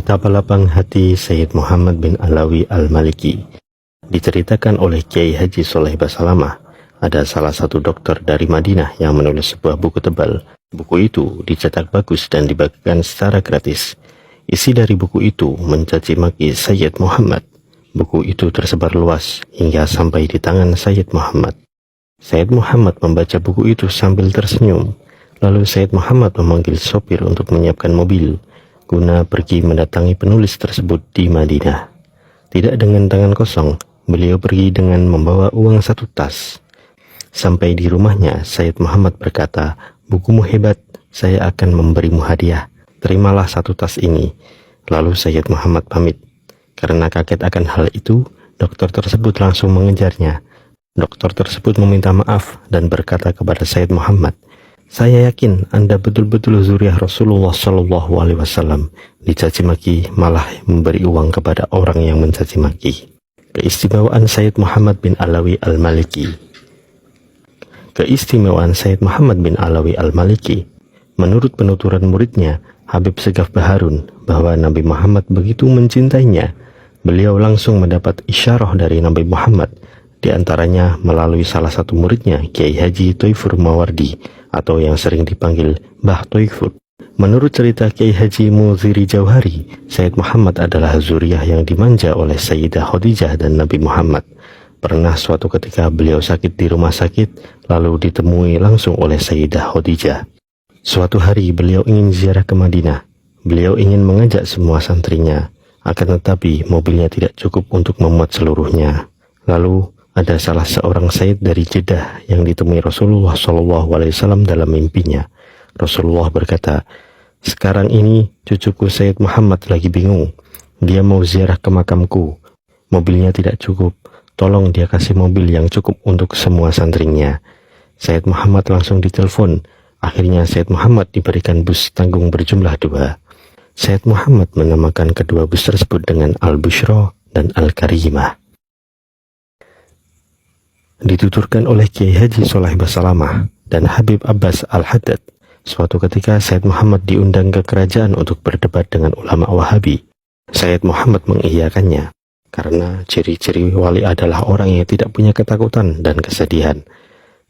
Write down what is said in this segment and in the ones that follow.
Betapa lapang hati Sayyid Muhammad bin Alawi Al-Maliki. Diceritakan oleh Kiai Haji Soleh Basalamah, ada salah satu dokter dari Madinah yang menulis sebuah buku tebal. Buku itu dicetak bagus dan dibagikan secara gratis. Isi dari buku itu mencaci maki Sayyid Muhammad. Buku itu tersebar luas hingga sampai di tangan Sayyid Muhammad. Sayyid Muhammad membaca buku itu sambil tersenyum. Lalu Sayyid Muhammad memanggil sopir untuk menyiapkan mobil guna pergi mendatangi penulis tersebut di Madinah. Tidak dengan tangan kosong, beliau pergi dengan membawa uang 1 tas. Sampai di rumahnya, Sayyid Muhammad berkata, "Bukumu hebat, saya akan memberimu hadiah. Terimalah 1 tas ini." Lalu Sayyid Muhammad pamit. Karena kaget akan hal itu, dokter tersebut langsung mengejarnya. Dokter tersebut meminta maaf dan berkata kepada Sayyid Muhammad, "Saya yakin Anda betul-betul zuriat Rasulullah Shallallahu Alaihi Wasallam. Dicaci maki malah memberi uang kepada orang yang mencaci maki." Keistimewaan Sayyid Muhammad bin Alawi Al-Maliki. Keistimewaan Sayyid Muhammad bin Alawi Al-Maliki, menurut penuturan muridnya Habib Segaf Baharun, bahwa Nabi Muhammad begitu mencintainya. Beliau langsung mendapat isyarah dari Nabi Muhammad, di antaranya melalui salah satu muridnya, Kiai Haji Thoifur Mawardi, atau yang sering dipanggil Mbah Thoifur. Menurut cerita Kiai Haji Muziri Jauhari, Sayyid Muhammad adalah zuriyah yang dimanja oleh Sayyidah Khadijah dan Nabi Muhammad. Pernah suatu ketika beliau sakit di rumah sakit, lalu ditemui langsung oleh Sayyidah Khadijah. Suatu hari beliau ingin ziarah ke Madinah. Beliau ingin mengajak semua santrinya, akan tetapi mobilnya tidak cukup untuk memuat seluruhnya. Lalu ada salah seorang Sayyid dari Jeddah yang ditemui Rasulullah SAW dalam mimpinya. Rasulullah berkata, "Sekarang ini cucuku Sayyid Muhammad lagi bingung. Dia mau ziarah ke makamku. Mobilnya tidak cukup. Tolong dia kasih mobil yang cukup untuk semua santrinya." Sayyid Muhammad langsung ditelepon. Akhirnya Sayyid Muhammad diberikan bus tanggung berjumlah 2. Sayyid Muhammad menamakan kedua bus tersebut dengan Al-Bushra dan Al-Karimah. Dituturkan oleh Kiai Haji Soleh Basalamah dan Habib Abbas Al-Haddad, suatu ketika Sayyid Muhammad diundang ke kerajaan untuk berdebat dengan ulama Wahabi. Sayyid Muhammad mengiyakannya, karena ciri-ciri wali adalah orang yang tidak punya ketakutan dan kesedihan.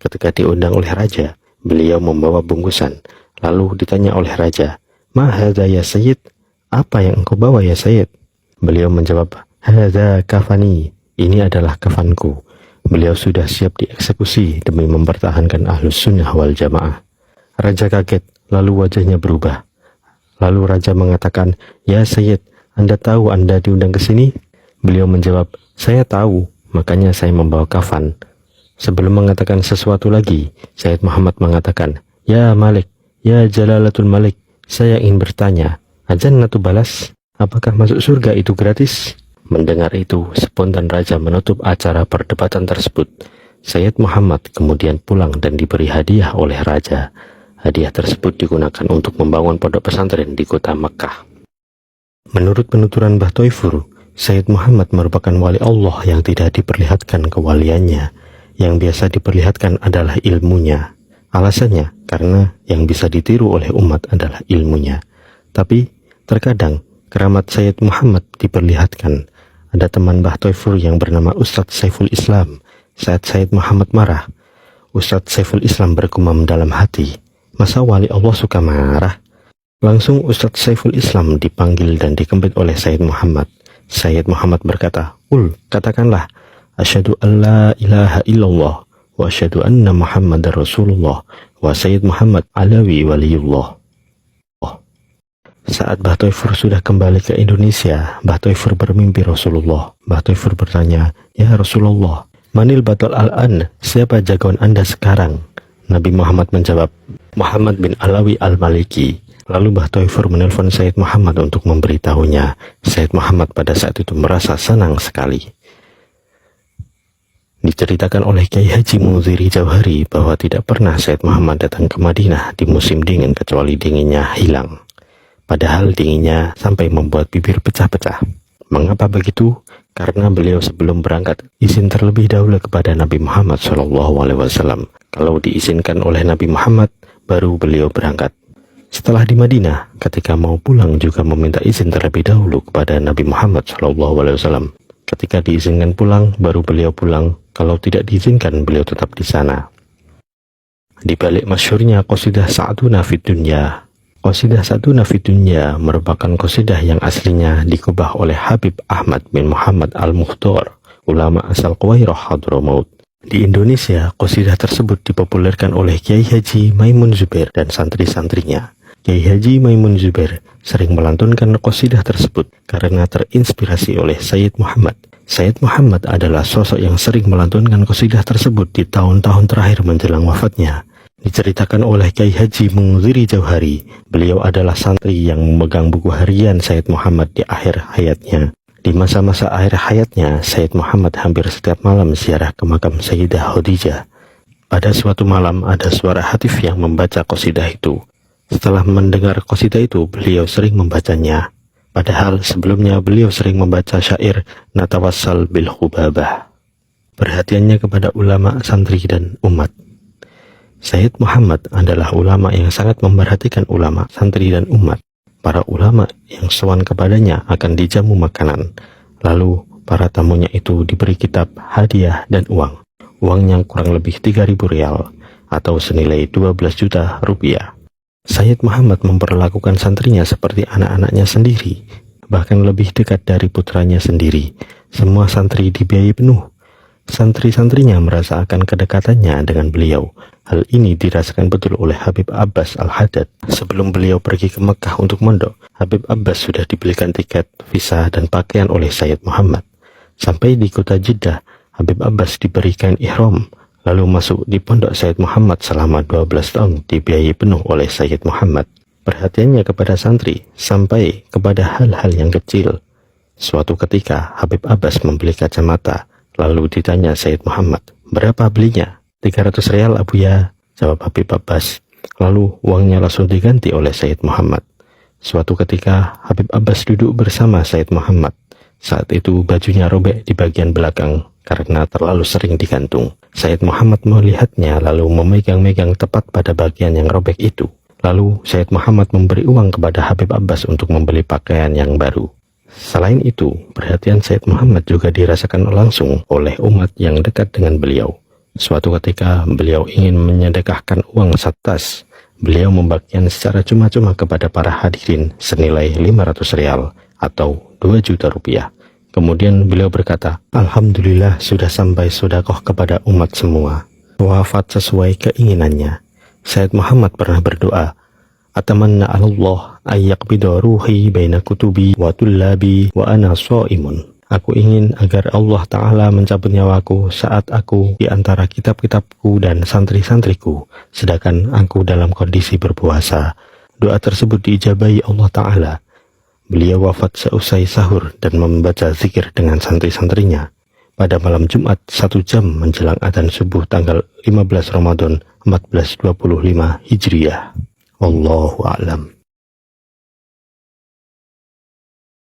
Ketika diundang oleh raja, beliau membawa bungkusan, lalu ditanya oleh raja, "Ma hadza ya Sayyid?" "Apa yang engkau bawa ya Sayyid?" Beliau menjawab, "Hadza kafani." "Ini adalah kafanku." Beliau sudah siap dieksekusi demi mempertahankan Ahlus Sunnah wal Jamaah. Raja kaget, lalu wajahnya berubah. Lalu raja mengatakan, "Ya Sayyid, Anda tahu Anda diundang ke sini?" Beliau menjawab, "Saya tahu, makanya saya membawa kafan." Sebelum mengatakan sesuatu lagi, Sayyid Muhammad mengatakan, "Ya Malik, ya Jalalatul Malik, saya ingin bertanya, ajannatu balas? Apakah masuk surga itu gratis?" Mendengar itu, spontan raja menutup acara perdebatan tersebut. Sayyid Muhammad kemudian pulang dan diberi hadiah oleh raja. Hadiah tersebut digunakan untuk membangun pondok pesantren di kota Makkah. Menurut penuturan Mbah Thoifur, Sayyid Muhammad merupakan wali Allah yang tidak diperlihatkan kewaliannya. Yang biasa diperlihatkan adalah ilmunya. Alasannya, karena yang bisa ditiru oleh umat adalah ilmunya. Tapi, terkadang keramat Sayyid Muhammad diperlihatkan. Ada teman Mbah Thoifur yang bernama Ustadz Saiful Islam. Saat Sayyid Muhammad marah, Ustadz Saiful Islam bergumam dalam hati, "Masa wali Allah suka marah?" Langsung Ustadz Saiful Islam dipanggil dan dikempit oleh Sayyid Muhammad. Sayyid Muhammad berkata, "Katakanlah, asyhadu an la ilaha illallah wa asyhadu anna Muhammadar Rasulullah wa Sayyid Muhammad Alawi waliyullah." Saat Mbah Thoifur sudah kembali ke Indonesia, Mbah Thoifur bermimpi Rasulullah. Mbah Thoifur bertanya, "Ya Rasulullah, manil batal al-an, siapa jagoan Anda sekarang?" Nabi Muhammad menjawab, "Muhammad bin Alawi Al-Maliki." Lalu Mbah Thoifur menelpon Sayyid Muhammad untuk memberitahunya. Sayyid Muhammad pada saat itu merasa senang sekali. Diceritakan oleh Kiai Haji Muziri Jauhari bahwa tidak pernah Sayyid Muhammad datang ke Madinah di musim dingin kecuali dinginnya hilang. Padahal dinginnya sampai membuat bibir pecah-pecah. Mengapa begitu? Karena beliau sebelum berangkat izin terlebih dahulu kepada Nabi Muhammad SAW. Kalau diizinkan oleh Nabi Muhammad, baru beliau berangkat. Setelah di Madinah, ketika mau pulang juga meminta izin terlebih dahulu kepada Nabi Muhammad SAW. Ketika diizinkan pulang, baru beliau pulang. Kalau tidak diizinkan, beliau tetap di sana. Di balik masyhurnya qasidah Sa'duna fid Dunya. Qasidah Sa'duna fid Dunya merupakan qasidah yang aslinya dikubah oleh Habib Ahmad bin Muhammad Al-Mukhtar, ulama asal Quwairah Hadramaut. Di Indonesia, qasidah tersebut dipopulerkan oleh Kiai Haji Maimun Zubair dan santri-santrinya. Kiai Haji Maimun Zubair sering melantunkan qasidah tersebut karena terinspirasi oleh Sayyid Muhammad. Sayyid Muhammad adalah sosok yang sering melantunkan qasidah tersebut di tahun-tahun terakhir menjelang wafatnya. Diceritakan oleh Kiai Haji Mungziri Jauhari, beliau adalah santri yang memegang buku harian Sayyid Muhammad di akhir hayatnya. Di masa-masa akhir hayatnya, Sayyid Muhammad hampir setiap malam ziarah ke makam Sayyidah Khadijah. Pada suatu malam ada suara hatif yang membaca qasidah itu. Setelah mendengar qasidah itu, beliau sering membacanya. Padahal sebelumnya beliau sering membaca syair Natawassal bil Khubabah. Perhatiannya kepada ulama, santri, dan umat. Sayyid Muhammad adalah ulama yang sangat memperhatikan ulama, santri, dan umat. Para ulama yang sowan kepadanya akan dijamu makanan. Lalu para tamunya itu diberi kitab, hadiah, dan uang. Uangnya kurang lebih 3.000 rial atau senilai 12 juta rupiah. Sayyid Muhammad memperlakukan santrinya seperti anak-anaknya sendiri, bahkan lebih dekat dari putranya sendiri. Semua santri dibiayai penuh. Santri-santrinya merasakan kedekatannya dengan beliau. Hal ini dirasakan betul oleh Habib Abbas Al-Haddad. Sebelum beliau pergi ke Mekah untuk mondok, Habib Abbas sudah dibelikan tiket, visa, dan pakaian oleh Sayyid Muhammad. Sampai di kota Jeddah, Habib Abbas diberikan ihram, lalu masuk di pondok Sayyid Muhammad selama 12 tahun dibiayai penuh oleh Sayyid Muhammad. Perhatiannya kepada santri sampai kepada hal-hal yang kecil. Suatu ketika Habib Abbas membeli kacamata, lalu ditanya Sayyid Muhammad, berapa belinya? 300 rial Abuya, jawab Habib Abbas. Lalu uangnya langsung diganti oleh Sayyid Muhammad. Suatu ketika Habib Abbas duduk bersama Sayyid Muhammad. Saat itu bajunya robek di bagian belakang karena terlalu sering digantung. Sayyid Muhammad melihatnya lalu memegang-megang tepat pada bagian yang robek itu. Lalu Sayyid Muhammad memberi uang kepada Habib Abbas untuk membeli pakaian yang baru. Selain itu, perhatian Sayyid Muhammad juga dirasakan langsung oleh umat yang dekat dengan beliau. Suatu ketika beliau ingin menyedekahkan uang satas. Beliau membagikan secara cuma-cuma kepada para hadirin senilai 500 rial atau 2 juta rupiah. Kemudian beliau berkata, Alhamdulillah sudah sampai sedekah kepada umat semua. Wafat sesuai keinginannya. Sayyid Muhammad pernah berdoa, Atamanna Allah ayyaqbida ruhi baina kutubi wa tullabi wa ana sha'imun. Aku ingin agar Allah Ta'ala mencabut nyawaku saat aku di antara kitab-kitabku dan santri-santriku, sedangkan aku dalam kondisi berpuasa. Doa tersebut diijabahi Allah Ta'ala. Beliau wafat seusai sahur dan membaca zikir dengan santri-santrinya. Pada malam Jumat 1 jam menjelang adzan subuh tanggal 15 Ramadan 1425 Hijriah. Wallahu a'lam.